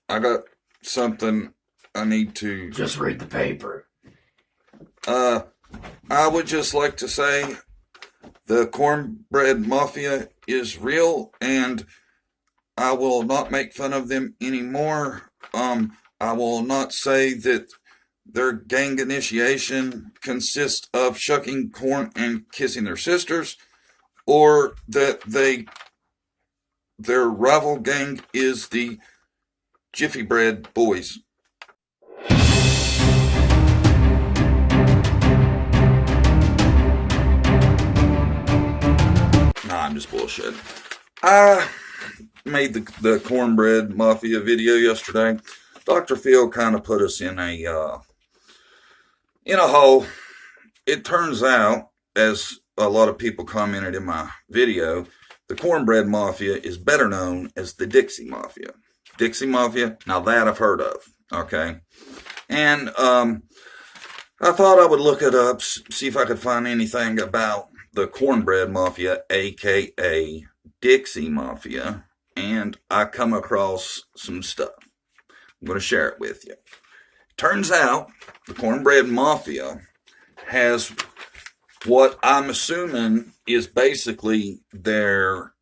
I got something I need to. Just read the paper. I would just like to say the cornbread mafia is real, and I will not make fun of them anymore. I will not say that their gang initiation consists of shucking corn and kissing their sisters, or that their rival gang is the Jiffy Bread Boys. Nah, I'm just bullshit. I made the cornbread mafia video yesterday. Dr. Phil kind of put us in a hole. It turns out, as a lot of people commented in my video, the cornbread mafia is better known as the Dixie Mafia. Dixie Mafia, now that I've heard of, okay? And I thought I would look it up, see if I could find anything about the cornbread mafia, aka Dixie Mafia, and I come across some stuff. I'm going to share it with you. Turns out the cornbread mafia has what I'm assuming is basically their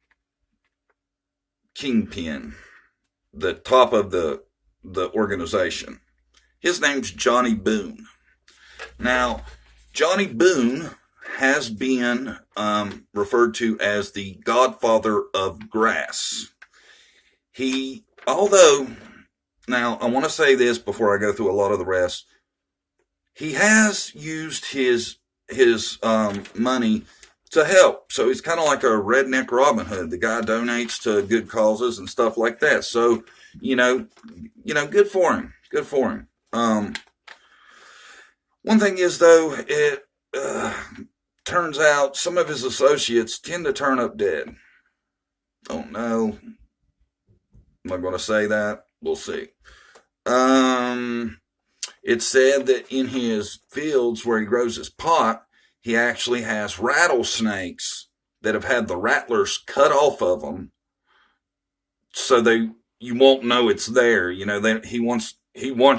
kingpin, the top of the organization. His name's Johnny Boone. Now, Johnny Boone has been referred to as the godfather of grass. Now, I want to say this before I go through a lot of the rest. He has used his money to help. So he's kind of like a redneck Robin Hood. The guy donates to good causes and stuff like that. So, good for him. Good for him. One thing is, though, it turns out some of his associates tend to turn up dead. Don't know. Am I going to say that? We'll see. It's said that in his fields where he grows his pot, he actually has rattlesnakes that have had the rattlers cut off of them, so you won't know it's there. He wants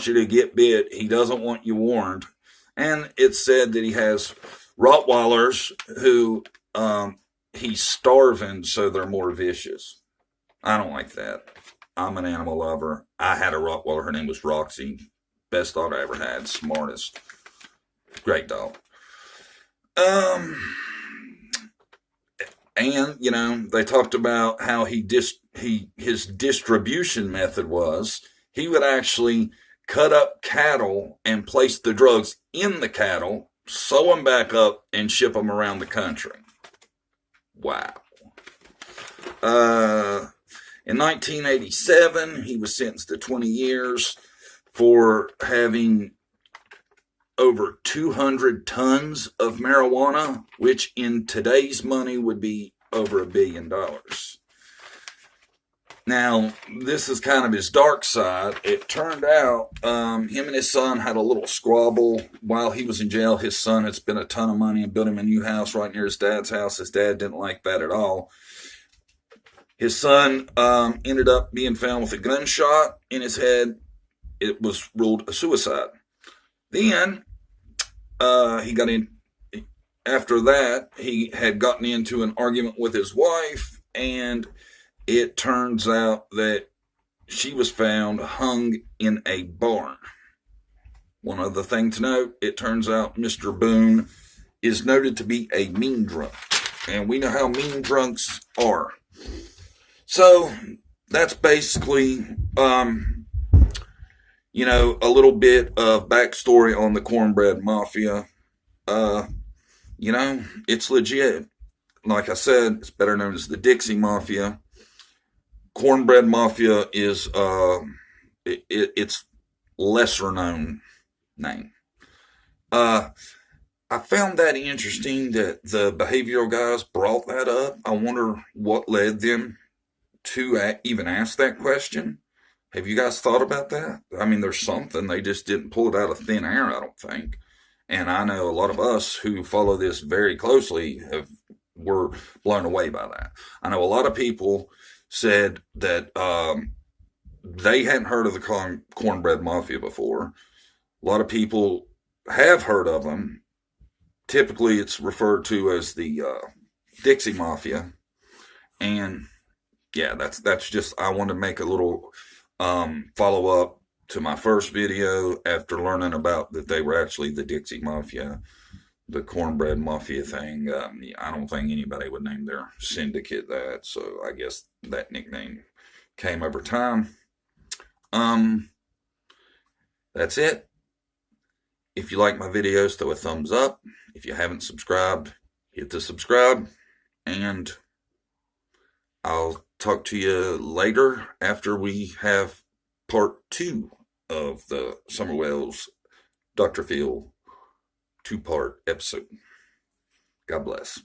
you to get bit. He doesn't want you warned. And it's said that he has Rottweilers who he's starving, so they're more vicious. I don't like that. I'm an animal lover. I had a Rottweiler. Her name was Roxy. Best dog I ever had. Smartest. Great dog. And, they talked about how his distribution method was he would actually cut up cattle and place the drugs in the cattle, sew them back up, and ship them around the country. Wow. In 1987, he was sentenced to 20 years for having over 200 tons of marijuana, which in today's money would be over $1 billion. Now, this is kind of his dark side. It turned out him and his son had a little squabble while he was in jail. His son had spent a ton of money and built him a new house right near his dad's house. His dad didn't like that at all. His son ended up being found with a gunshot in his head. It was ruled a suicide. Then after that, he had gotten into an argument with his wife, and it turns out that she was found hung in a barn. One other thing to note, it turns out Mr. Boone is noted to be a mean drunk, and we know how mean drunks are. So that's basically, a little bit of backstory on the cornbread mafia. It's legit. Like I said, it's better known as the Dixie Mafia. Cornbread Mafia is it's lesser known name. I found that interesting that the behavioral guys brought that up. I wonder what led them to even ask that question. Have you guys thought about that? I mean, there's something. They just didn't pull it out of thin air, I don't think. And I know a lot of us who follow this very closely were blown away by that. I know a lot of people said that they hadn't heard of the cornbread mafia before. A lot of people have heard of them. Typically, it's referred to as the Dixie Mafia, and yeah, that's just I want to make a little follow up to my first video after learning about that they were actually the Dixie Mafia, the cornbread mafia thing. I don't think anybody would name their syndicate that, so I guess that nickname came over time. Um, that's it. If you like my videos, throw a thumbs up. If you haven't subscribed, hit the subscribe, and I'll talk to you later after we have part 2 of the Summer Wells Dr. Phil 2-part episode. God bless.